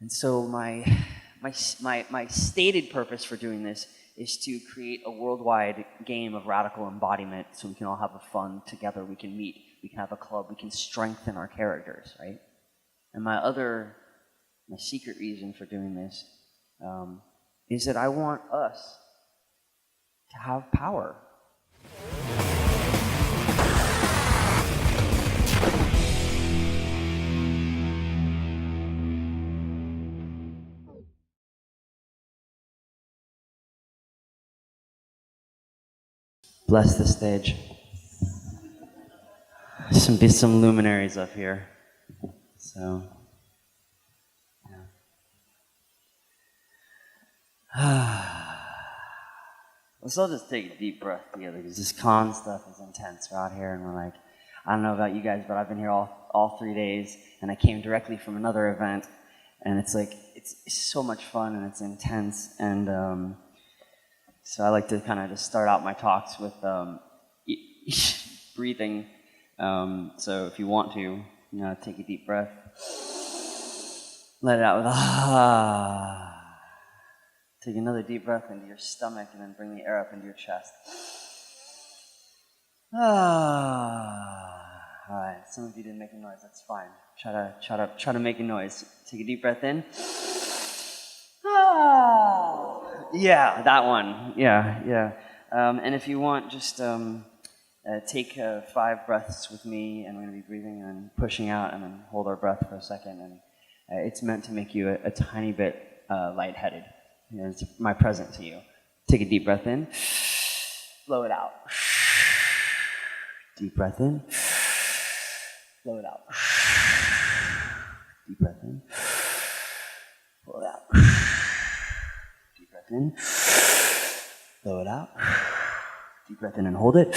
And so my stated purpose for doing this is to create a worldwide game of radical embodiment so we can all have a fun together, we can meet, we can have a club, we can strengthen our characters, right? And my secret reason for doing this is that I want us to have power. Bless the stage. Some luminaries up here. So, yeah. Let's all just take a deep breath together, because this con stuff is intense. We're out here and we're like, I don't know about you guys, but I've been here all 3 days, and I came directly from another event, and it's like, it's so much fun and it's intense, and so I like to kind of just start out my talks with breathing. So if you want to, take a deep breath. Let it out with ah. Take another deep breath into your stomach and then bring the air up into your chest. Ah. All right. Some of you didn't make a noise. That's fine. Try to make a noise. Take a deep breath in. Ah. Yeah, that one. Yeah. And if you want, just take 5 breaths with me, and we're going to be breathing and pushing out, and then hold our breath for a second. And it's meant to make you a tiny bit lightheaded. It's my present to you. Take a deep breath in. Blow it out. Deep breath in. Blow it out. Deep breath in. Blow it out. Deep breath in. Blow it out. Deep breath in and hold it.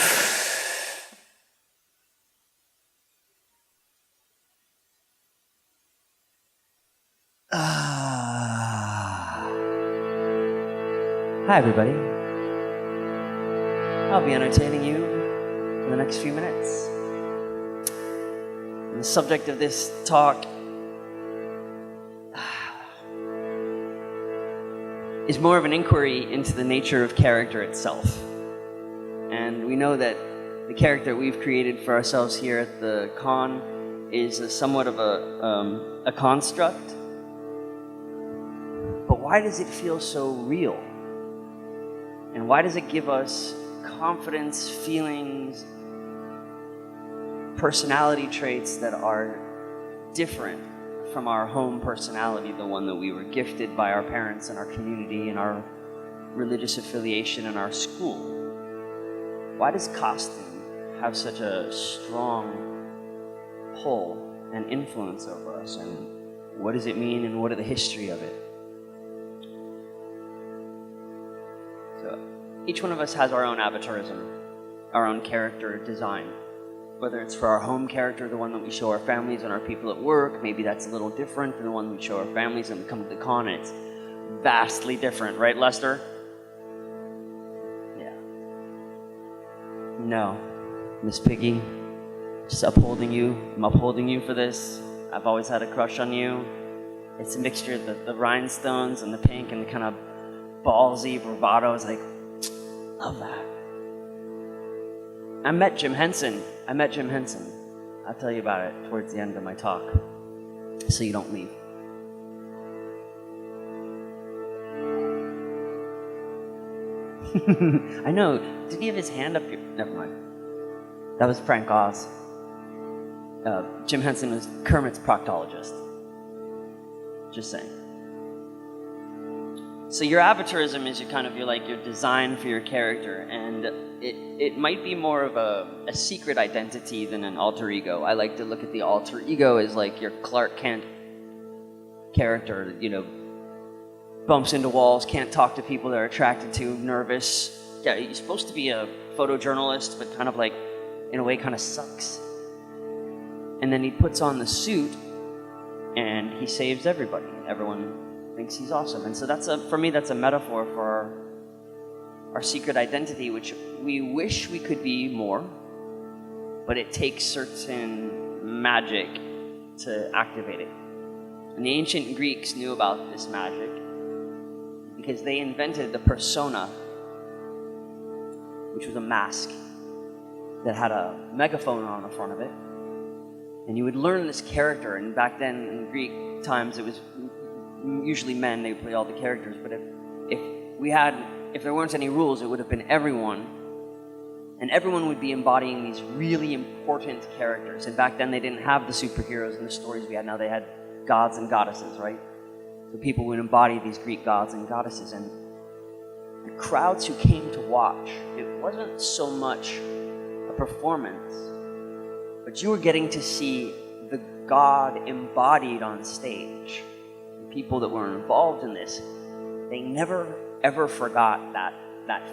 Hi, everybody. I'll be entertaining you for the next few minutes. And the subject of this talk is more of an inquiry into the nature of character itself. And we know that the character we've created for ourselves here at the con is somewhat of a construct. But why does it feel so real? And why does it give us confidence, feelings, personality traits that are different from our home personality, the one that we were gifted by our parents and our community and our religious affiliation and our school? Why does costume have such a strong pull and influence over us? And what does it mean, and what are the history of it? So each one of us has our own avatarism, our own character design. Whether it's for our home character, the one that we show our families and our people at work, maybe that's a little different than the one we show our families and we come to the con, and it's vastly different, right, Lester? Yeah. No, Miss Piggy, just upholding you. I'm upholding you for this. I've always had a crush on you. It's a mixture of the rhinestones and the pink and the kind of ballsy bravado. Is like, love that. I met Jim Henson. I'll tell you about it towards the end of my talk, so you don't leave. I know. Did he have his hand up here? Never mind. That was Frank Oz. Jim Henson was Kermit's proctologist. Just saying. So your avatarism is your design for your character, and it might be more of a secret identity than an alter ego. I like to look at the alter ego as like your Clark Kent character, bumps into walls, can't talk to people they're attracted to, nervous. Yeah, he's supposed to be a photojournalist, but kind of like, in a way, kind of sucks. And then he puts on the suit, and he saves everybody. Everyone thinks he's awesome. And so for me, that's a metaphor for our secret identity, which we wish we could be more, but it takes certain magic to activate it. And the ancient Greeks knew about this magic because they invented the persona, which was a mask that had a megaphone on the front of it. And you would learn this character, and back then in Greek times it was usually men, they would play all the characters, but if there weren't any rules, it would have been everyone, and everyone would be embodying these really important characters. And back then they didn't have the superheroes and the stories we had now. They had gods and goddesses, right? So people would embody these Greek gods and goddesses, and the crowds who came to watch, it wasn't so much a performance, but you were getting to see the god embodied on stage. The people that were involved in this, they never ever forgot that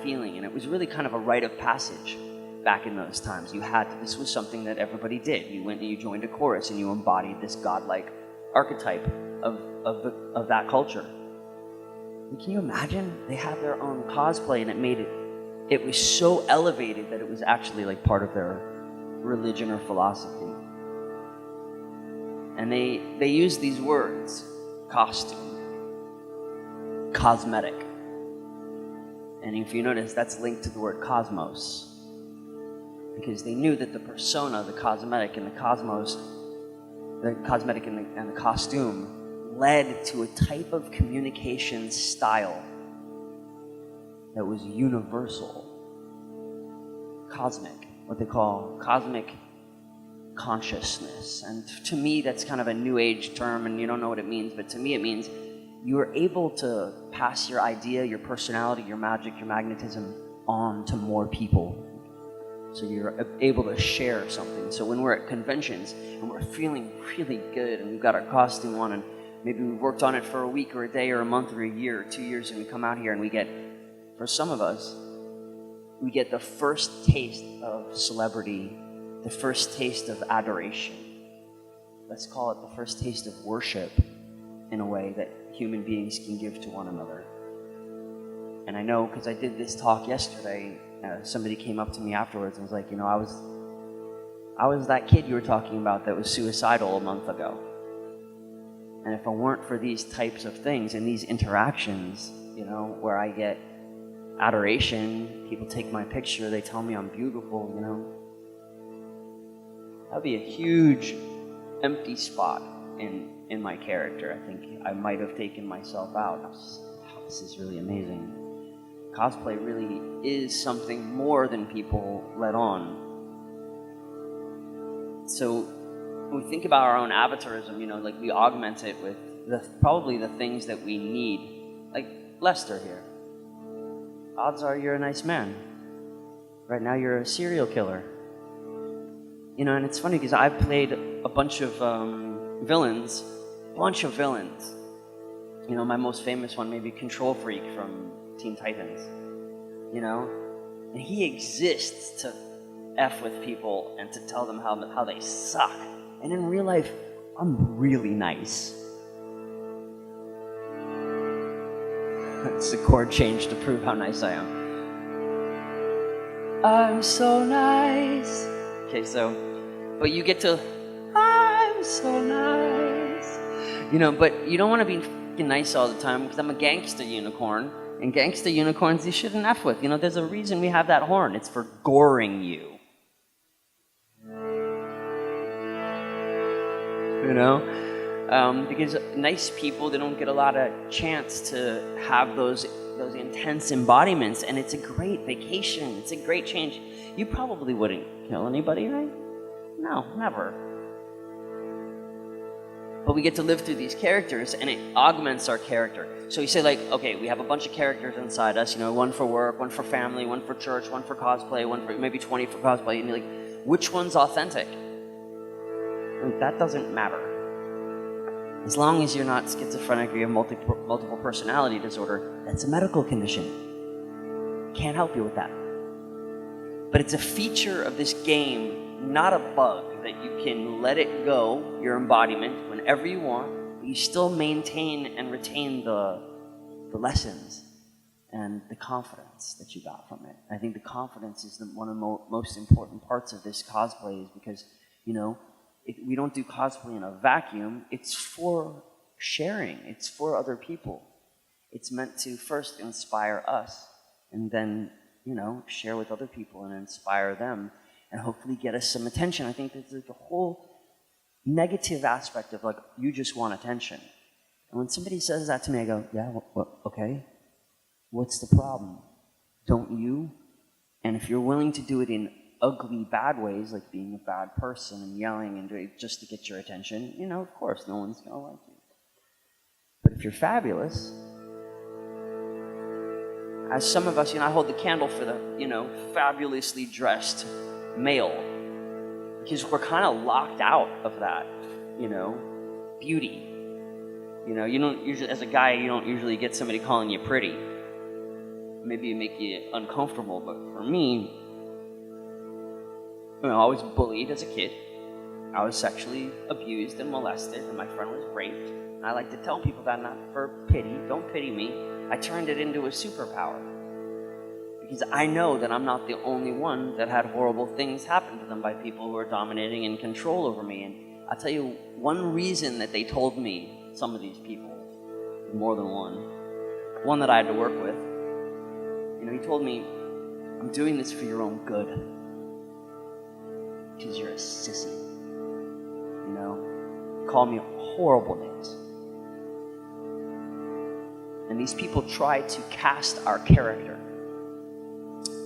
feeling, and it was really kind of a rite of passage back in those times. This was something that everybody did. You went and you joined a chorus and you embodied this godlike archetype of that culture. And can you imagine? They had their own cosplay, and it was so elevated that it was actually like part of their religion or philosophy. And they used these words: costume, cosmetic. And if you notice, that's linked to the word cosmos, because they knew that the persona, the cosmetic, and the cosmos, the cosmetic and the costume, led to a type of communication style that was universal, cosmic, what they call cosmic consciousness. And to me, that's kind of a new age term, and you don't know what it means, but to me it means you are able to pass your idea, your personality, your magic, your magnetism on to more people. So you're able to share something. So when we're at conventions and we're feeling really good and we've got our costume on, and maybe we've worked on it for a week or a day or a month or a year or 2 years, and we come out here and we get, for some of us, we get the first taste of celebrity, the first taste of adoration. Let's call it the first taste of worship, in a way that human beings can give to one another. And I know, because I did this talk yesterday, somebody came up to me afterwards and was like, I was that kid you were talking about that was suicidal a month ago. And if it weren't for these types of things and these interactions, where I get adoration, people take my picture, they tell me I'm beautiful, that'd be a huge empty spot in my character. I think I might have taken myself out. This is really amazing. Cosplay really is something more than people let on. So when we think about our own avatarism, we augment it with probably the things that we need. Like Lester here. Odds are you're a nice man. Right now you're a serial killer. And it's funny because I've played a bunch of villains. My most famous one may be Control Freak from Teen Titans. And he exists to F with people and to tell them how they suck. And in real life, I'm really nice. That's a chord change to prove how nice I am. I'm so nice. Okay, but you get to, I'm so nice. But you don't want to be fucking nice all the time, because I'm a gangsta unicorn. And gangsta unicorns you shouldn't F with. There's a reason we have that horn. It's for goring you. Because nice people, they don't get a lot of chance to have those intense embodiments, and it's a great vacation. It's a great change. You probably wouldn't kill anybody, right? No, never. But we get to live through these characters, and it augments our character. So you say, okay, we have a bunch of characters inside us, one for work, one for family, one for church, one for cosplay, one for maybe 20 for cosplay, and you're like, which one's authentic? And that doesn't matter. As long as you're not schizophrenic or you have multiple personality disorder, that's a medical condition. Can't help you with that. But it's a feature of this game, not a bug, that you can let it go, your embodiment, whenever you want, but you still maintain and retain the lessons and the confidence that you got from it. I think the confidence is one of the most important parts of this cosplay, is because, we don't do cosplay in a vacuum. It's for sharing. It's for other people. It's meant to first inspire us and then, share with other people and inspire them and hopefully get us some attention. I think there's like a whole negative aspect of like, you just want attention. And when somebody says that to me, I go, yeah, okay. What's the problem? Don't you? And if you're willing to do it in ugly, bad ways, like being a bad person and yelling and doing just to get your attention, of course, no one's going to like you. But if you're fabulous, as some of us, I hold the candle for the, fabulously dressed male, because we're kind of locked out of that, beauty. You don't usually, as a guy, you don't usually get somebody calling you pretty. Maybe it make you uncomfortable, but for me, I was bullied as a kid. I was sexually abused and molested, and my friend was raped. And I like to tell people that, not for pity, don't pity me. I turned it into a superpower. Because I know that I'm not the only one that had horrible things happen to them by people who are dominating and control over me. And I'll tell you one reason that they told me, some of these people, more than one that I had to work with, he told me, I'm doing this for your own good. Because you're a sissy. Call me horrible names. And these people try to cast our character.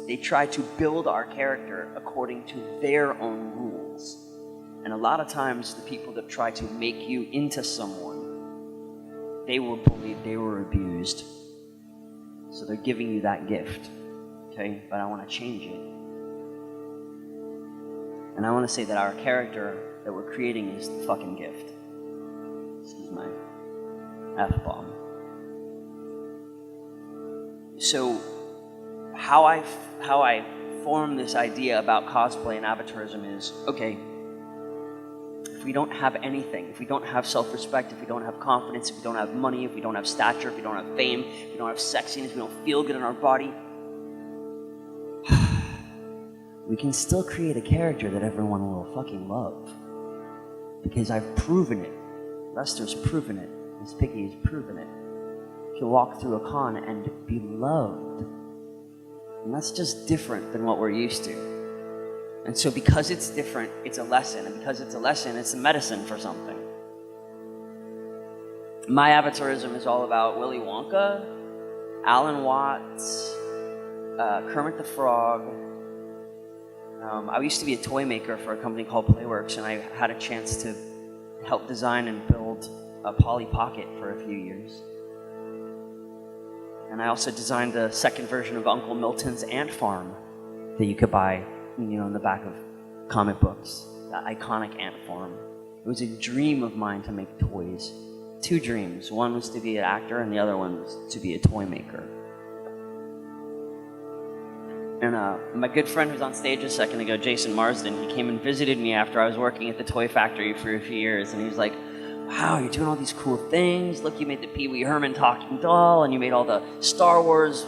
They try to build our character according to their own rules. And a lot of times, the people that try to make you into someone, they were bullied, they were abused. So they're giving you that gift, okay? But I want to change it. And I want to say that our character that we're creating is the fucking gift. Excuse my F-bomb. So how I form this idea about cosplay and avataarism is, okay, if we don't have anything, if we don't have self-respect, if we don't have confidence, if we don't have money, if we don't have stature, if we don't have fame, if we don't have sexiness, if we don't feel good in our body, we can still create a character that everyone will fucking love. Because I've proven it. Lester's proven it. Miss Piggy has proven it. You can walk through a con and be loved. And that's just different than what we're used to. And so because it's different, it's a lesson. And because it's a lesson, it's a medicine for something. My avataarism is all about Willy Wonka, Alan Watts, Kermit the Frog. I used to be a toy maker for a company called Playworks, and I had a chance to help design and build a Polly Pocket for a few years. And I also designed the second version of Uncle Milton's Ant Farm that you could buy, in the back of comic books, that iconic ant farm. It was a dream of mine to make toys. 2 dreams. One was to be an actor, and the other one was to be a toy maker. And my good friend who was on stage a second ago, Jason Marsden, he came and visited me after I was working at the toy factory for a few years, and he was like, wow, you're doing all these cool things. Look, you made the Pee Wee Herman talking doll, and you made all the Star Wars,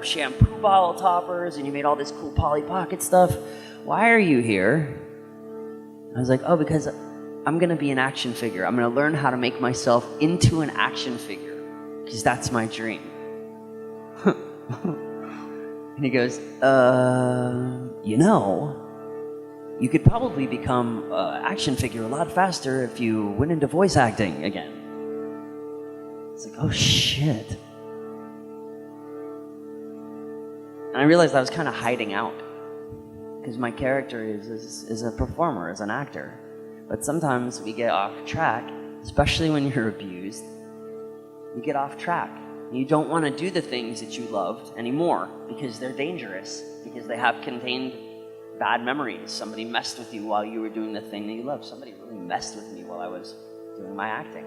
shampoo bottle toppers, and you made all this cool Polly Pocket stuff. Why are you here? I was like, oh, because I'm going to be an action figure. I'm going to learn how to make myself into an action figure, because that's my dream. And he goes, you could probably become an action figure a lot faster if you went into voice acting again. It's like, oh shit. And I realized I was kind of hiding out, because my character is a performer, is an actor. But sometimes we get off track, especially when you're abused. You get off track. You don't want to do the things that you loved anymore because they're dangerous, because they have contained bad memories. Somebody messed with you while you were doing the thing that you loved. Somebody really messed with me while I was doing my acting.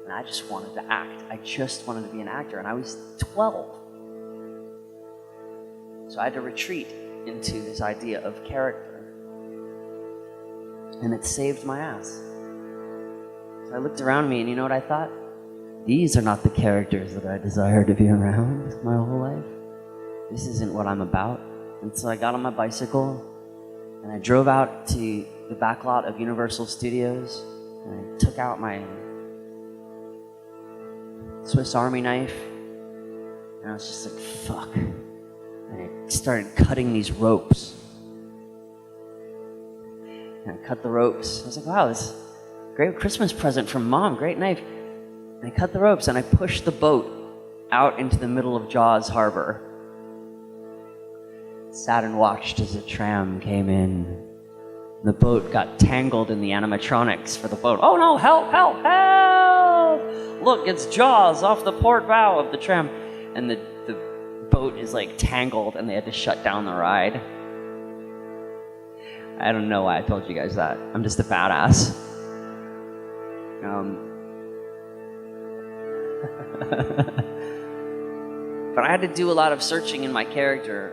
And I just wanted to act. I just wanted to be an actor, and I was 12. So I had to retreat into this idea of character. And it saved my ass. So I looked around me, and you know what I thought? These are not the characters that I desire to be around my whole life. This isn't what I'm about. And so I got on my bicycle, and I drove out to the back lot of Universal Studios, and I took out my Swiss Army knife. And I was just like, fuck. And I started cutting these ropes. And I cut the ropes. I was like, wow, this is a great Christmas present from Mom, great knife. And I cut the ropes and I pushed the boat out into the middle of Jaws Harbor. Sat and watched as a tram came in. The boat got tangled in the animatronics for the boat. Oh no, help, help, help! Look, it's Jaws off the port bow of the tram. And the boat is like tangled and they had to shut down the ride. I don't know why I told you guys that. I'm just a badass. But I had to do a lot of searching in my character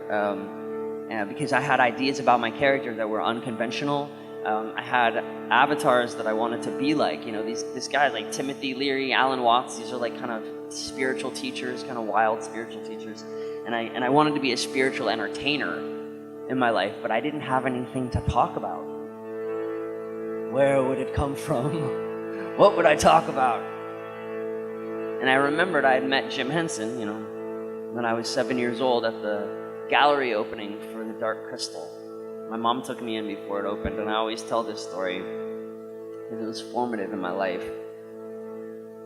because I had ideas about my character that were unconventional. I had avatars that I wanted to be like. You know, this guy like Timothy Leary, Alan Watts. These are like kind of spiritual teachers, kind of wild spiritual teachers. And I wanted to be a spiritual entertainer in my life, but I didn't have anything to talk about. Where would it come from? What would I talk about? And I remembered I had met Jim Henson, you know, when I was 7 years old at the gallery opening for The Dark Crystal. My mom took me in before it opened, and I always tell this story because it was formative in my life.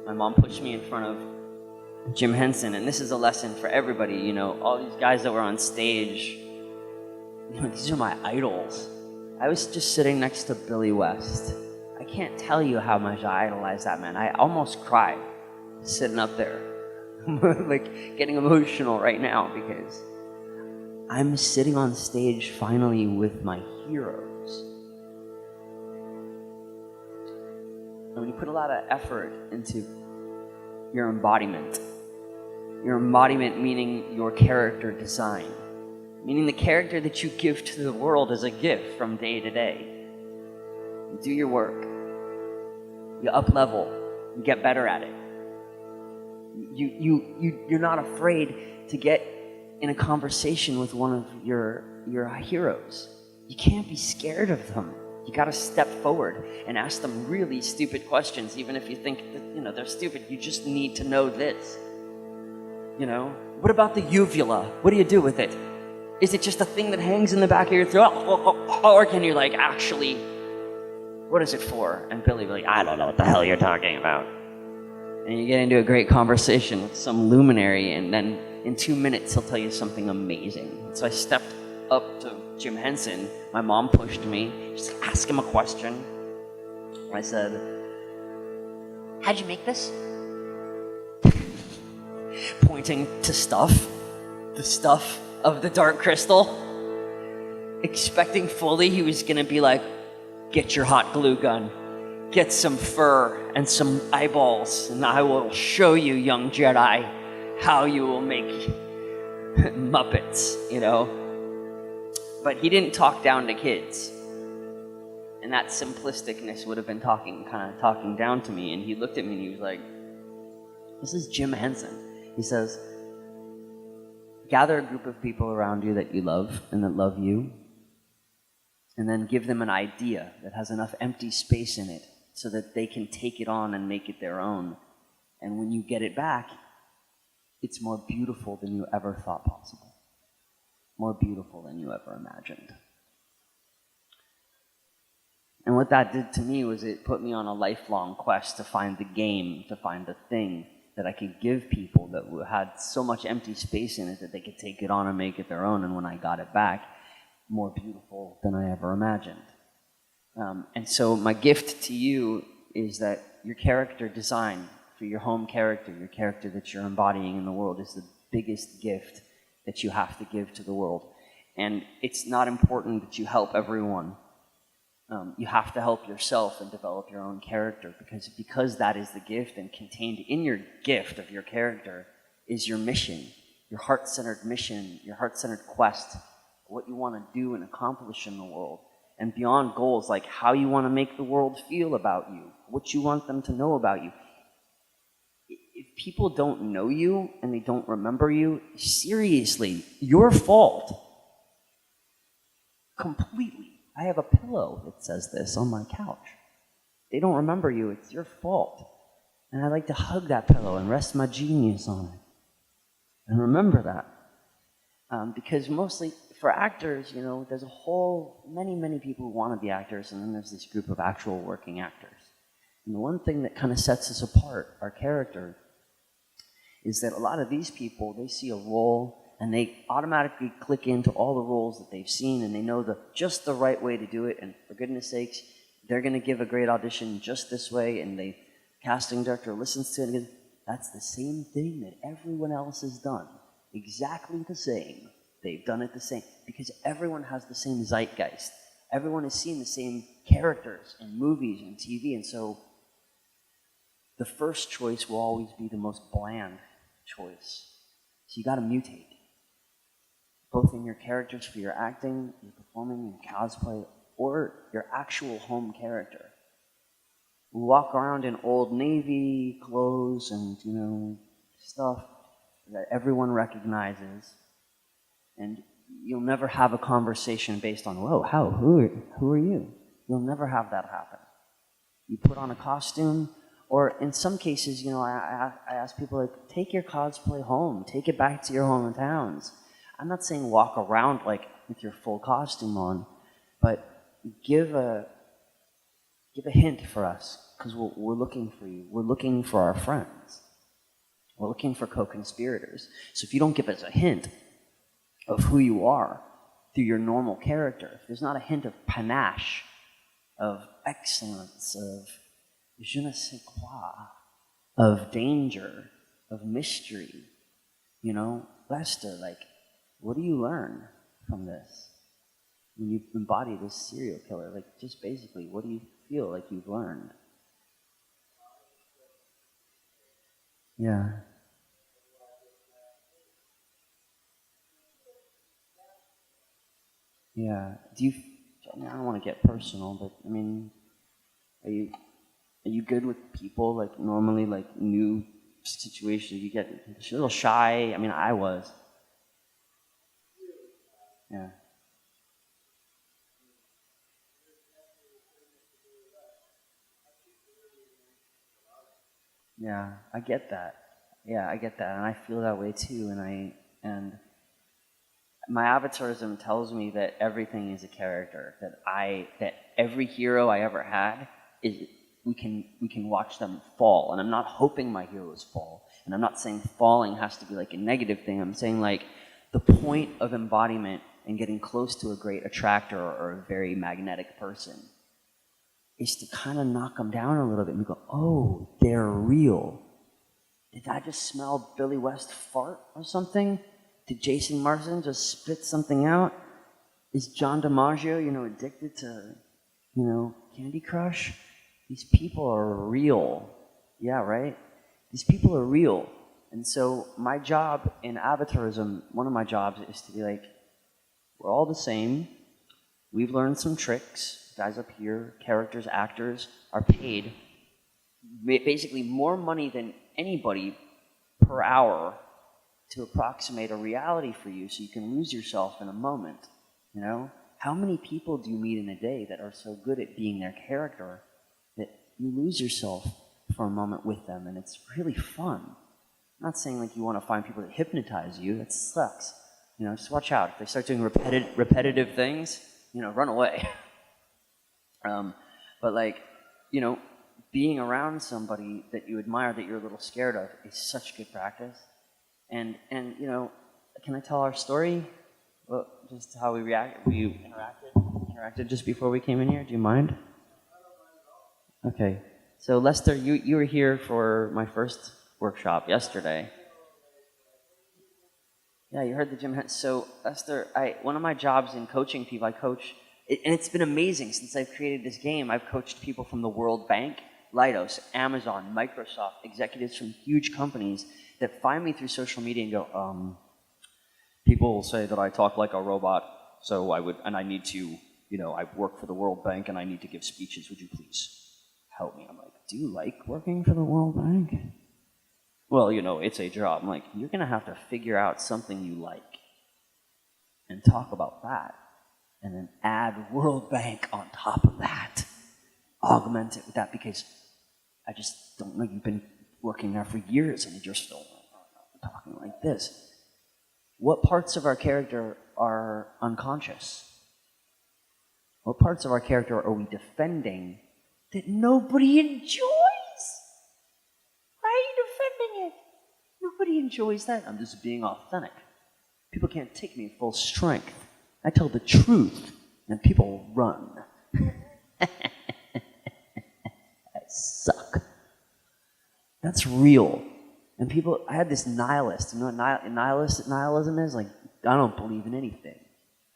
My mom pushed me in front of Jim Henson, and this is a lesson for everybody, you know, all these guys that were on stage, you know, these are my idols. I was just sitting next to Billy West. I can't tell you how much I idolized that man. I almost cried sitting up there. Like getting emotional right now because I'm sitting on stage finally with my heroes. And when you put a lot of effort into your embodiment meaning your character design, meaning the character that you give to the world as a gift from day to day. You do your work. You up level. You get better at it. You're not afraid to get in a conversation with one of your heroes. You can't be scared of them. You got to step forward and ask them really stupid questions, even if you think that, you know, they're stupid. You just need to know this. You know, what about the uvula? What do you do with it? Is it just a thing that hangs in the back of your throat? Or can you like actually, what is it for? And Billy will be like, I don't know what the hell you're talking about. And you get into a great conversation with some luminary, and then in 2 minutes he'll tell you something amazing. So I stepped up to Jim Henson. My mom pushed me. She's like, ask him a question. I said, how'd you make this? Pointing to stuff. The stuff of the Dark Crystal. Expecting fully he was gonna be like, get your hot glue gun. Get some fur and some eyeballs, and I will show you, young Jedi, how you will make Muppets, you know? But he didn't talk down to kids. And that simplisticness would have been talking down to me. And he looked at me and he was like, this is Jim Henson. He says, gather a group of people around you that you love and that love you, and then give them an idea that has enough empty space in it so that they can take it on and make it their own. And when you get it back, it's more beautiful than you ever thought possible. More beautiful than you ever imagined. And what that did to me was it put me on a lifelong quest to find the game, to find the thing that I could give people that had so much empty space in it that they could take it on and make it their own. And when I got it back, more beautiful than I ever imagined. And so my gift to you is that your character design for your home character, your character that you're embodying in the world, is the biggest gift that you have to give to the world. And it's not important that you help everyone. You have to help yourself and develop your own character, because that is the gift, and contained in your gift of your character is your mission, your heart-centered mission, your heart-centered quest, what you want to do and accomplish in the world. And beyond goals, like how you want to make the world feel about you, what you want them to know about you. If people don't know you and they don't remember you, seriously, your fault. Completely. I have a pillow that says this on my couch. They don't remember you, it's your fault. And I like to hug that pillow and rest my genius on it. And remember that. Because mostly for actors, there's many people who want to be actors, and then there's this group of actual working actors. And the one thing that kind of sets us apart, our character, is that a lot of these people, they see a role and they automatically click into all the roles that they've seen, and they know just the right way to do it, and for goodness sakes, they're going to give a great audition just this way, and the casting director listens to it and goes, that's the same thing that everyone else has done. Exactly the same. They've done it the same. Because everyone has the same zeitgeist. Everyone has seen the same characters in movies and TV, and so the first choice will always be the most bland choice. So you got to mutate, both in your characters for your acting, your performing, your cosplay, or your actual home character. We walk around in Old Navy clothes and stuff that everyone recognizes, and you'll never have a conversation based on, whoa, who are you? You'll never have that happen. You put on a costume, or in some cases, I ask people, like, take your cosplay home, take it back to your hometowns. I'm not saying walk around like with your full costume on, but give a hint for us, because we're looking for you. We're looking for our friends. We're looking for co-conspirators. So if you don't give us a hint of who you are through your normal character, if there's not a hint of panache, of excellence, of je ne sais quoi, of danger, of mystery, Lester, like, what do you learn from this? When you embody this serial killer, like, just basically, what do you feel like you've learned? Yeah. Yeah. I don't want to get personal, but, are you good with people? Like, normally, like, new situations, you get a little shy. I was. Yeah. Yeah, I get that. Yeah, I get that, and I feel that way too. And my avatarism tells me that everything is a character. That every hero I ever had is we can watch them fall, and I'm not hoping my heroes fall. And I'm not saying falling has to be like a negative thing. I'm saying like the point of embodiment and getting close to a great attractor or a very magnetic person is to kind of knock them down a little bit and go, oh, they're real. Did I just smell Billy West fart or something? Did Jason Marsden just spit something out? Is John DiMaggio, addicted to, Candy Crush? These people are real. Yeah, right? These people are real. And so my job in avatarism, one of my jobs is to be like, we're all the same. We've learned some tricks. Guys up here, characters, actors, are paid basically more money than anybody per hour to approximate a reality for you so you can lose yourself in a moment, How many people do you meet in a day that are so good at being their character that you lose yourself for a moment with them, and it's really fun? I'm not saying like you want to find people that hypnotize you. That sucks. Just watch out. If they start doing repetitive things, run away. But like, being around somebody that you admire that you're a little scared of is such good practice. And can I tell our story? Well, just how we interacted just before we came in here. Do you mind? Okay. So Lester, you were here for my first workshop yesterday. Yeah, you heard the gym. So Lester, one of my jobs in coaching people, I coach. And it's been amazing since I've created this game. I've coached people from the World Bank, Leidos, Amazon, Microsoft, executives from huge companies that find me through social media and go, people will say that I talk like a robot, so I need to, I work for the World Bank and I need to give speeches. Would you please help me? I'm like, do you like working for the World Bank? Well, it's a job. I'm like, you're going to have to figure out something you like and talk about that. And then add World Bank on top of that. Augment it with that, because I just don't know, you've been working there for years and you're still talking like this. What parts of our character are unconscious? What parts of our character are we defending that nobody enjoys? Why are you defending it? Nobody enjoys that. I'm just being authentic. People can't take me full strength. I tell the truth, and people run. I suck. That's real. And people, I had this nihilist. You know what nihilism is? Like, I don't believe in anything.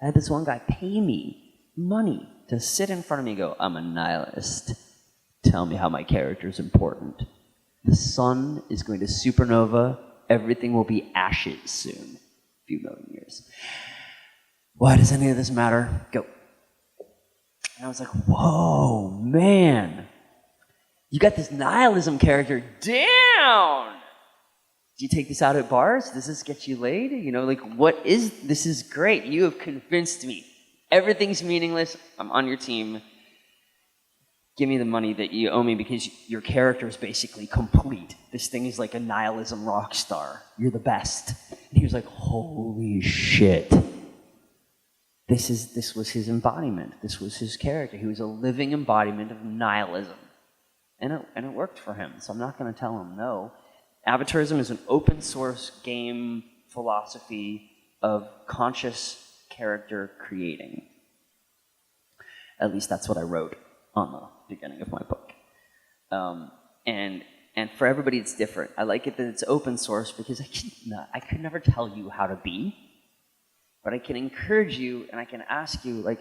I had this one guy pay me money to sit in front of me and go, I'm a nihilist. Tell me how my character is important. The sun is going to supernova. Everything will be ashes soon. A few million years. Why does any of this matter? Go. And I was like, whoa, man. You got this nihilism character down. Do you take this out at bars? Does this get you laid? You know, like, this is great. You have convinced me. Everything's meaningless. I'm on your team. Give me the money that you owe me because your character is basically complete. This thing is like a nihilism rock star. You're the best. And he was like, holy shit. This was his embodiment. This was his character. He was a living embodiment of nihilism. And it worked for him, so I'm not going to tell him no. Avatourism is an open source game philosophy of conscious character creating. At least that's what I wrote on the beginning of my book. And for everybody it's different. I like it that it's open source because I could never tell you how to be, but I can encourage you and I can ask you, like,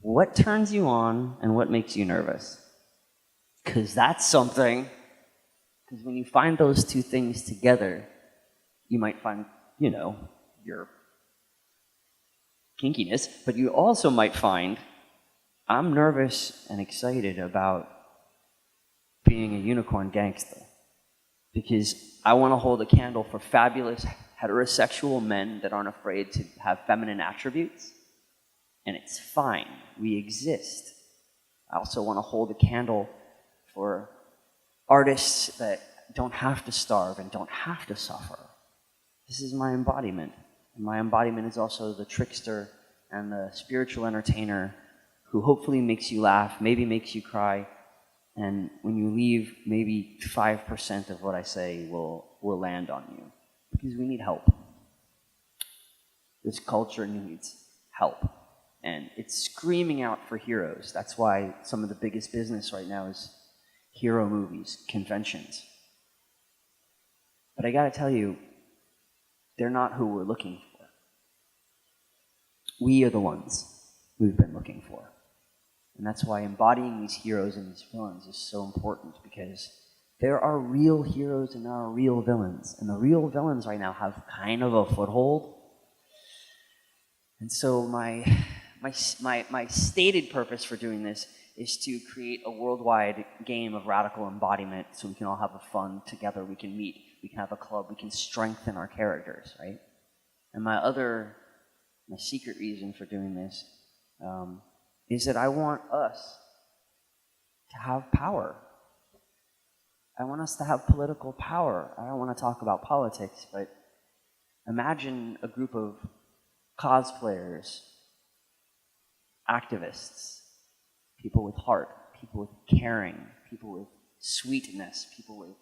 what turns you on and what makes you nervous? Because that's something. Because when you find those two things together, you might find, you know, your kinkiness, but you also might find, I'm nervous and excited about being a unicorn gangster. Because I want to hold a candle for fabulous heterosexual men that aren't afraid to have feminine attributes. And it's fine. We exist. I also want to hold a candle for artists that don't have to starve and don't have to suffer. This is my embodiment. And my embodiment is also the trickster and the spiritual entertainer who hopefully makes you laugh, maybe makes you cry, and when you leave, maybe 5% of what I say will land on you. Because we need help. This culture needs help. And it's screaming out for heroes. That's why some of the biggest business right now is hero movies, conventions. But I gotta tell you, they're not who we're looking for. We are the ones we've been looking for. And that's why embodying these heroes and these villains is so important, because there are real heroes and there are real villains. And the real villains right now have kind of a foothold. And so my stated purpose for doing this is to create a worldwide game of radical embodiment so we can all have a fun together, we can meet, we can have a club, we can strengthen our characters, right? And my secret reason for doing this is that I want us to have power. I want us to have political power. I don't want to talk about politics, but imagine a group of cosplayers, activists, people with heart, people with caring, people with sweetness, people with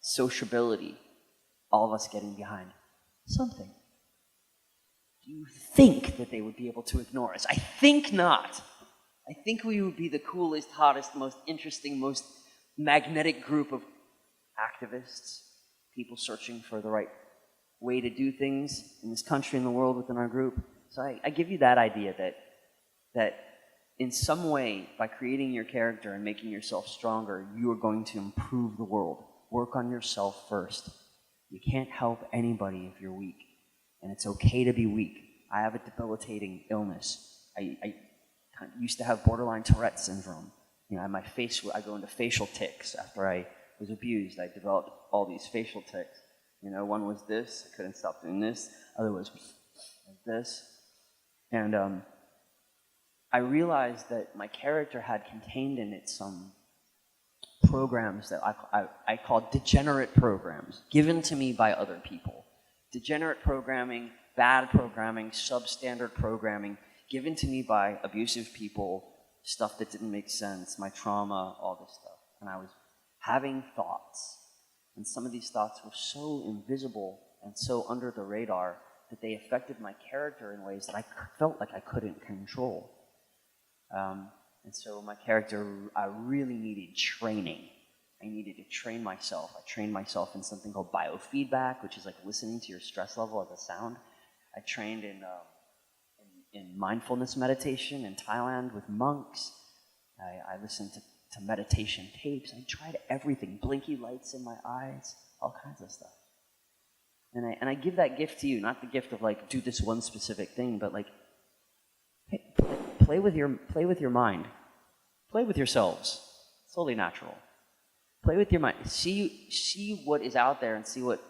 sociability, all of us getting behind something. Do you think that they would be able to ignore us? I think not. I think we would be the coolest, hottest, most interesting, most magnetic group of activists, people searching for the right way to do things in this country and the world within our group. So I give you that idea that in some way, by creating your character and making yourself stronger, you are going to improve the world. Work on yourself first. You can't help anybody if you're weak. And it's okay to be weak. I have a debilitating illness. I used to have borderline Tourette syndrome. You know, I go into facial tics. After I was abused, I developed all these facial tics. You know, one was this, I couldn't stop doing this. Other was like this. And I realized that my character had contained in it some programs that I call degenerate programs, given to me by other people. Degenerate programming, bad programming, substandard programming, given to me by abusive people, stuff that didn't make sense, my trauma, all this stuff. And I was having thoughts, and some of these thoughts were so invisible and so under the radar that they affected my character in ways that I felt like I couldn't control. And so my character, I really needed training. I needed to train myself. I trained myself in something called biofeedback, which is like listening to your stress level as a sound. I trained in mindfulness meditation in Thailand with monks. I listened to meditation tapes. I tried everything, blinky lights in my eyes, all kinds of stuff. And I give that gift to you, not the gift of like do this one specific thing, but like hey, play with your mind, play with yourselves. It's totally natural. Play with your mind. See what is out there and see what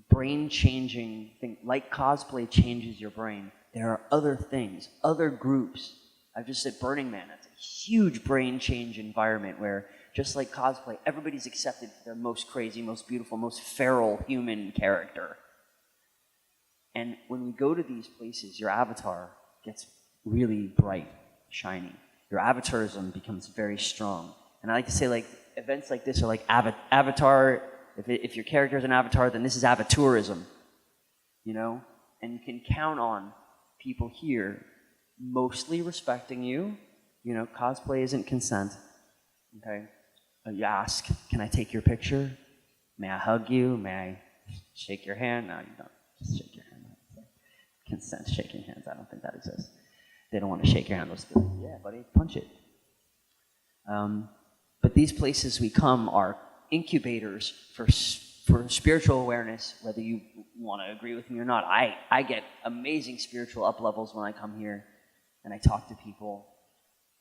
brain-changing thing, like cosplay changes your brain. There are other things, other groups. I've just said Burning Man. It's a huge brain-change environment where, just like cosplay, everybody's accepted for their most crazy, most beautiful, most feral human character. And when we go to these places, your avatar gets really bright, shiny. Your avatarism becomes very strong. And I like to say, like, events like this are like avatar. If your character is an avatar, then this is avatourism, you know? And you can count on people here mostly respecting you. You know, cosplay isn't consent, okay? You ask, can I take your picture? May I hug you? May I shake your hand? No, you don't. Just shake your hand. Consent, shaking hands. I don't think that exists. They don't want to shake your hand. They'll go, yeah, buddy, punch it. But these places we come are incubators for spiritual awareness, whether you want to agree with me or not. I get amazing spiritual up levels when I come here and I talk to people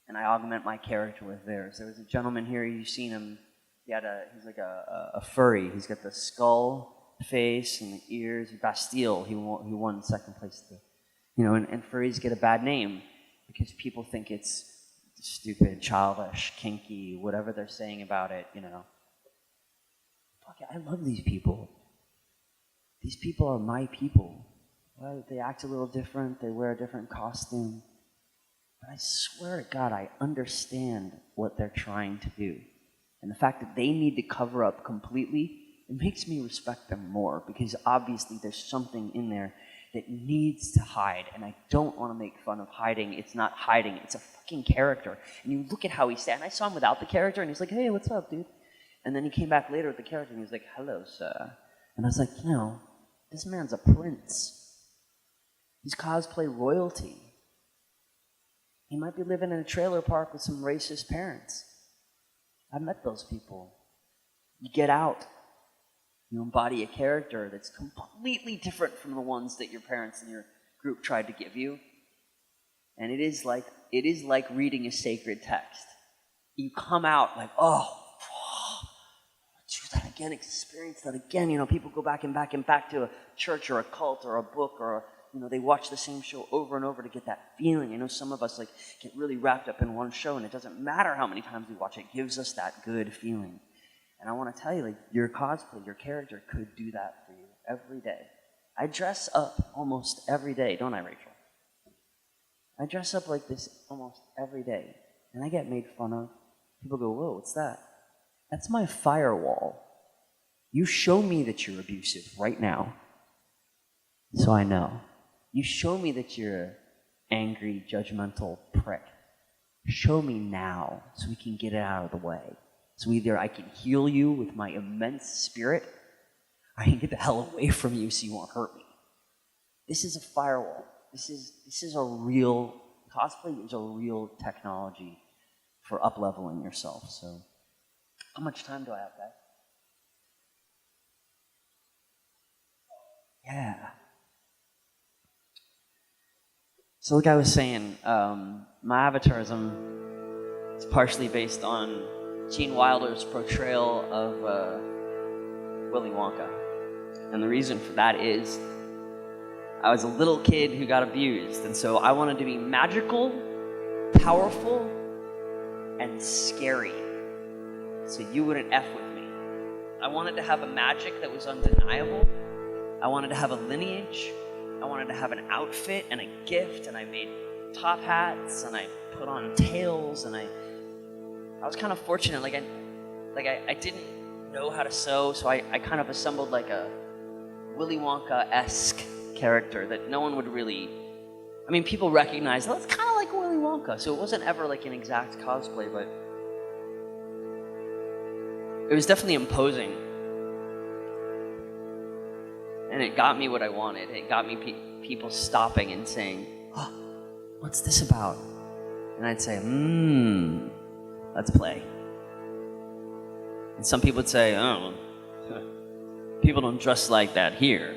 and I augment my character with theirs. There was a gentleman here, you've seen him, he's like a furry. He's got the skull face and the ears. Bastille, he won second place. You know, and furries get a bad name because people think it's stupid, childish, kinky, whatever they're saying about it, you know. Fuck it, I love these people. These people are my people. Well, they act a little different, they wear a different costume. But I swear to God, I understand what they're trying to do. And the fact that they need to cover up completely, it makes me respect them more, because obviously there's something in there that needs to hide, and I don't want to make fun of hiding. It's not hiding, it's a fucking character. And you look at how he sat, and I saw him without the character, and he's like, hey, what's up, dude? And then he came back later with the character, and he was like, hello, sir. And I was like, you know, this man's a prince. He's cosplay royalty. He might be living in a trailer park with some racist parents. I've met those people. You get out. You embody a character that's completely different from the ones that your parents and your group tried to give you. And it is like reading a sacred text. You come out like, oh, do that again, experience that again. You know, people go back and back to a church or a cult or a book or they watch the same show over and over to get that feeling. I know some of us get really wrapped up in one show, and it doesn't matter how many times we watch it, it gives us that good feeling. And I want to tell you, your cosplay, your character could do that for you every day. I dress up almost every day, don't I, Rachel? I dress up like this almost every day, and I get made fun of. People go, whoa, what's that? That's my firewall. You show me that you're abusive right now, so I know. You show me that you're an angry, judgmental prick. Show me now, so we can get it out of the way. So either I can heal you with my immense spirit, or I can get the hell away from you so you won't hurt me. This is a firewall. This is a real, cosplay is a real technology for up-leveling yourself. So, how much time do I have, guys? Yeah. So like I was saying, my avatarism is partially based on Gene Wilder's portrayal of Willy Wonka. And the reason for that is I was a little kid who got abused, and so I wanted to be magical, powerful, and scary. so you wouldn't F with me. I wanted to have a magic that was undeniable. I wanted to have a lineage. I wanted to have an outfit and a gift, and I made top hats, and I put on tails, and I was kind of fortunate. I didn't know how to sew, so I kind of assembled like a Willy Wonka-esque character that no one would really... I mean, people recognize, well, it's kind of like Willy Wonka, so it wasn't ever like an exact cosplay, but it was definitely imposing. And it got me what I wanted. It got me people stopping and saying, oh, what's this about? And I'd say, let's play. And some people would say, oh, people don't dress like that here.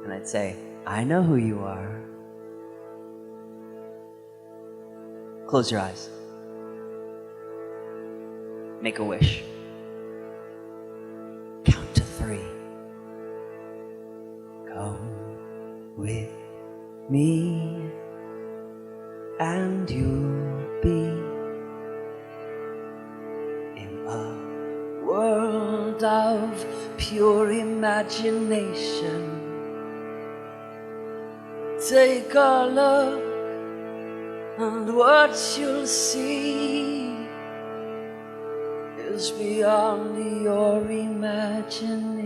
And I'd say, I know who you are. Close your eyes. Make a wish. Count to 3. Come with me, and you'll be in a world of pure imagination. Take a look, and what you'll see is beyond your imagination.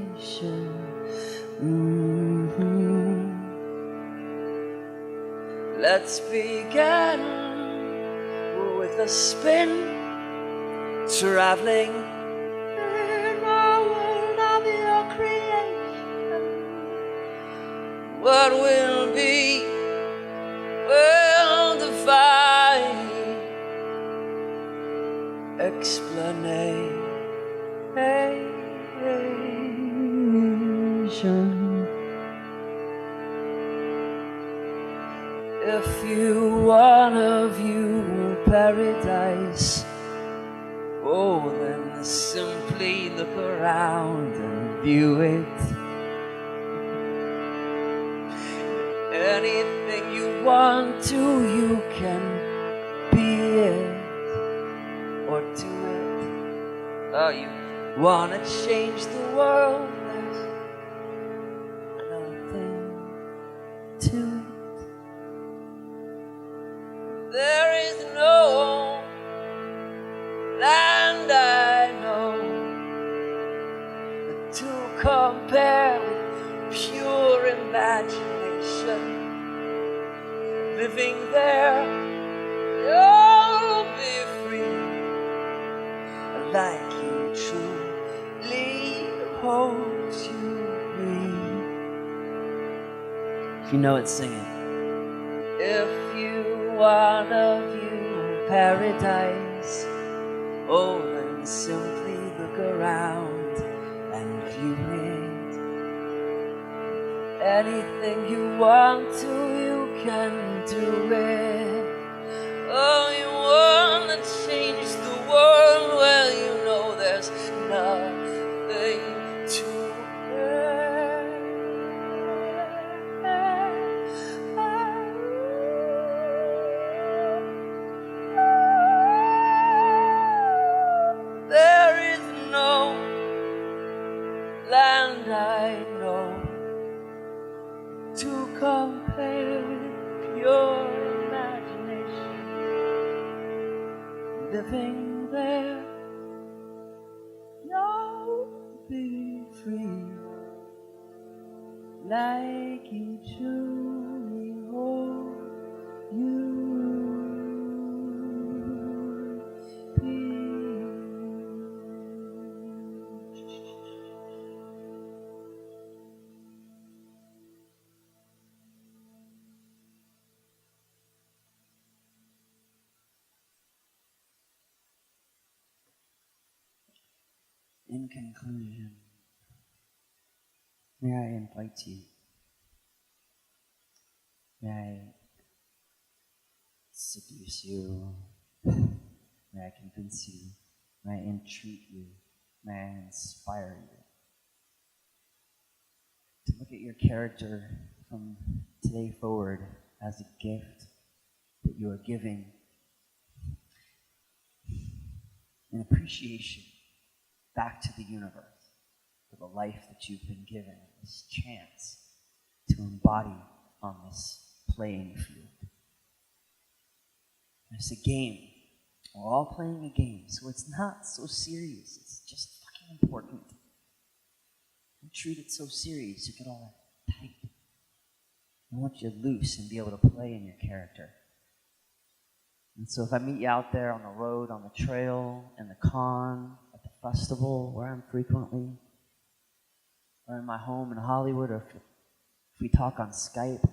Let's begin with a spin, traveling in the world of your creation. What will be well-defined explanation. If you wanna view paradise, oh, then simply look around and view it. Anything you want to, you can be it or do it. Oh, you wanna change the world, there's nothing to it. There is no land I know to compare with pure imagination. Living there, you'll be free, like you truly hold you breathe. If you know it, sing it. If you wanna view paradise, oh, then simply look around and view it. Anything you want to, you can do it. Oh, you wanna change the world, well, you know there's nothing to land I know to compare with pure imagination. Living there, you'll be free, like you truly hold you. In conclusion, may I invite you, may I seduce you, may I convince you, may I entreat you, may I inspire you to look at your character from today forward as a gift that you are giving an appreciation back to the universe for the life that you've been given, this chance to embody on this playing field. It's a game. We're all playing a game, so it's not so serious. It's just fucking important. Don't treat it so serious. You get all tight. I want you loose and be able to play in your character. And so if I meet you out there on the road, on the trail, in the con, at the festival, where I'm frequently, or in my home in Hollywood, or if we talk on Skype,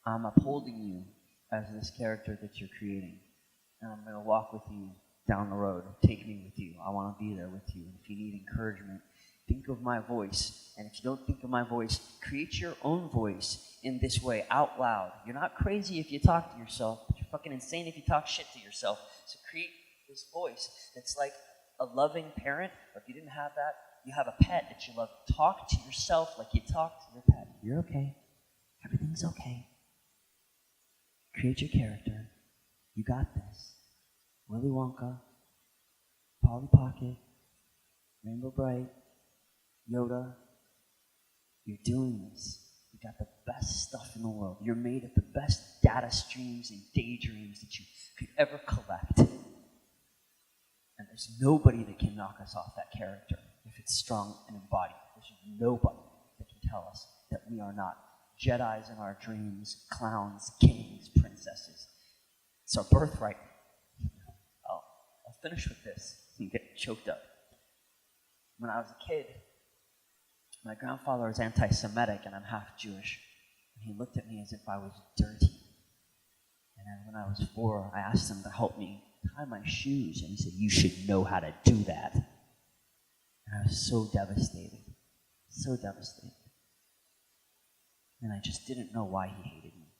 I'm upholding you as this character that you're creating. And I'm going to walk with you down the road. Take me with you. I want to be there with you. And if you need encouragement, think of my voice. And if you don't think of my voice, create your own voice in this way, out loud. You're not crazy if you talk to yourself, but you're fucking insane if you talk shit to yourself. So create this voice that's like a loving parent, or if you didn't have that, you have a pet that you love. Talk to yourself like you talk to your pet. You're okay. Everything's okay. Create your character. You got this. Willy Wonka, Polly Pocket, Rainbow Bright, Yoda. You're doing this. You got the best stuff in the world. You're made of the best data streams and daydreams that you could ever collect. And there's nobody that can knock us off that character if it's strong and embodied. There's nobody that can tell us that we are not Jedis in our dreams, clowns, kings, princesses. It's our birthright. I'll finish with this and get choked up. When I was a kid, my grandfather was anti-Semitic and I'm half Jewish. And he looked at me as if I was dirty. And then when I was 4, I asked him to help me tie my shoes. And he said, "You should know how to do that." And I was so devastated. So devastated. And I just didn't know why he hated me.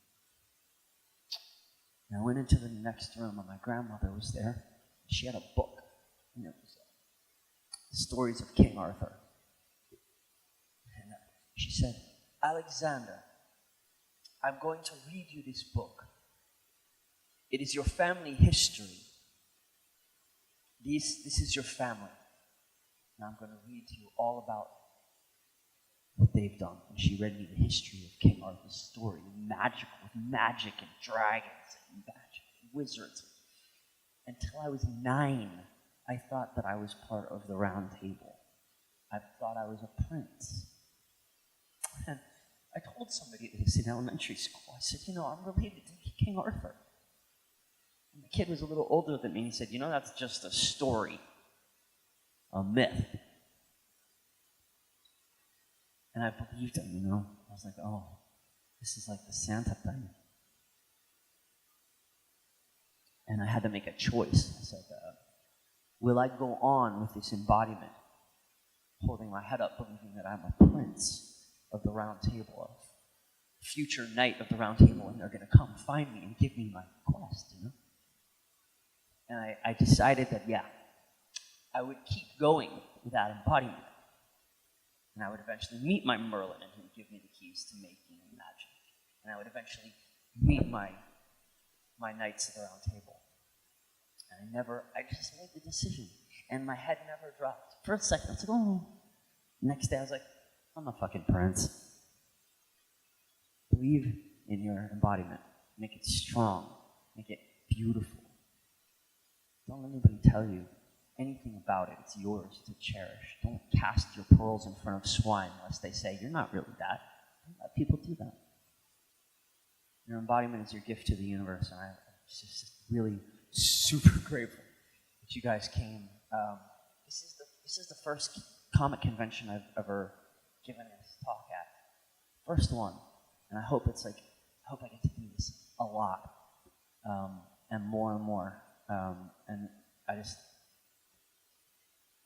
And I went into the next room and my grandmother was there. She had a book. And it was the stories of King Arthur. And she said, "Alexander, I'm going to read you this book. It is your family history. This is your family. And I'm going to read to you all about what they've done." And she read me the history of King Arthur's story, magical, with magic and dragons and magic and wizards. Until I was 9, I thought that I was part of the Round Table. I thought I was a prince. And I told somebody this in elementary school. I said, "I'm related to King Arthur." And the kid was a little older than me, and he said, "That's just a story, a myth." And I believed him, I was like, oh, this is like the Santa thing. And I had to make a choice. I said, will I go on with this embodiment, holding my head up, believing that I'm a prince of the Round Table, a future knight of the Round Table, and they're going to come find me and give me my quest, And I decided that, I would keep going with that embodiment. And I would eventually meet my Merlin, and he would give me the keys to making and magic. And I would eventually meet my knights of the Round Table. And I just made the decision. And my head never dropped. For a second, I was like, oh. Next day, I was like, I'm a fucking prince. Believe in your embodiment. Make it strong. Make it beautiful. Don't let anybody tell you anything about it. It's yours to cherish. Don't cast your pearls in front of swine unless they say, "You're not really that." Don't let people do that. Your embodiment is your gift to the universe, and I'm just really super grateful that you guys came. This is the first comic convention I've ever given this talk at. First one. And I hope I get to do this a lot, and more and more. And I just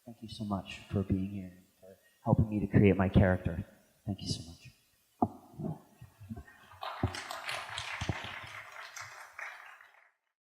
thank you so much for being here, for helping me to create my character. Thank you so much.